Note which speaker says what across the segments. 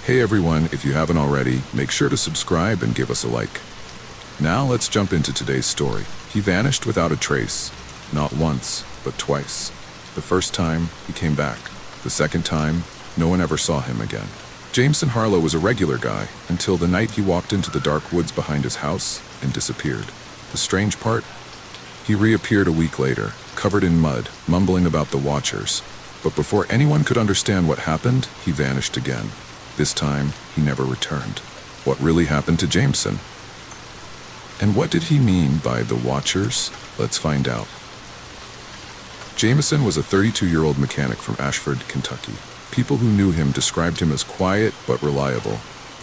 Speaker 1: Hey everyone, if you haven't already, make sure to subscribe and give us a like. Now let's jump into today's story. He vanished without a trace. Not once, but twice. The first time, he came back. The second time, no one ever saw him again. Jameson Harlow was a regular guy until the night he walked into the dark woods behind his house and disappeared. The strange part? He reappeared a week later, covered in mud, mumbling about the Watchers. But before anyone could understand what happened, he vanished again. This time, he never returned. What really happened to Jameson? And what did he mean by the Watchers? Let's find out. Jameson was a 32-year-old mechanic from Ashford, Kentucky. People who knew him described him as quiet but reliable.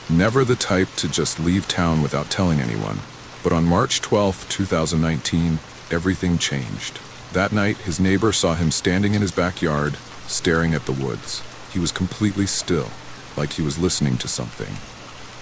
Speaker 1: Never the type to just leave town without telling anyone. But on March 12, 2019, everything changed. That night, his neighbor saw him standing in his backyard, staring at the woods. He was completely still, like he was listening to something.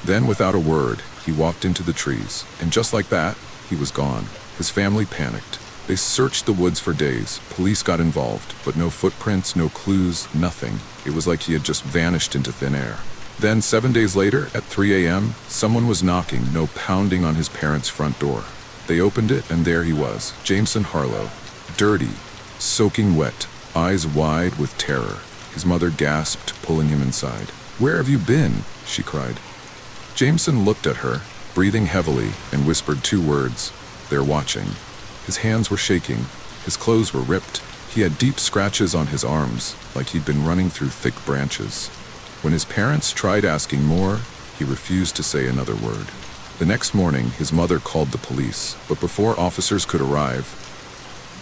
Speaker 1: Then, without a word, he walked into the trees, and just like that, he was gone. His family panicked. They searched the woods for days. Police got involved, but no footprints, no clues, nothing. It was like he had just vanished into thin air. Then, 7 days later, at 3 a.m., someone was knocking, no pounding on his parents' front door. They opened it, and there he was, Jameson Harlow. Dirty, soaking wet, eyes wide with terror. His mother gasped, pulling him inside. "Where have you been?" she cried. Jameson looked at her, breathing heavily, and whispered two words, "They're watching." His hands were shaking, his clothes were ripped. He had deep scratches on his arms, like he'd been running through thick branches. When his parents tried asking more, he refused to say another word. The next morning, his mother called the police, but before officers could arrive,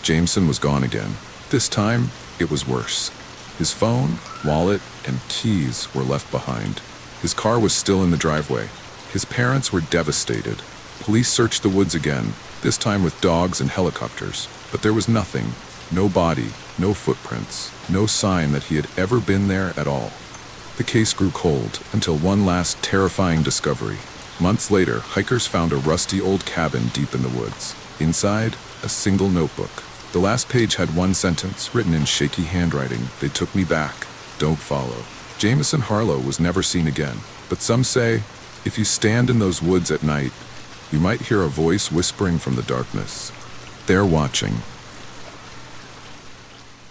Speaker 1: Jameson was gone again. This time, it was worse. His phone, wallet, and keys were left behind. His car was still in the driveway. His parents were devastated. Police searched the woods again, this time with dogs and helicopters. But there was nothing. No body, no footprints, no sign that he had ever been there at all. The case grew cold until one last terrifying discovery. Months later, hikers found a rusty old cabin deep in the woods. Inside, a single notebook. The last page had one sentence, written in shaky handwriting: "They took me back. Don't follow." Jameson Harlow was never seen again. But some say, if you stand in those woods at night, you might hear a voice whispering from the darkness. "They're watching."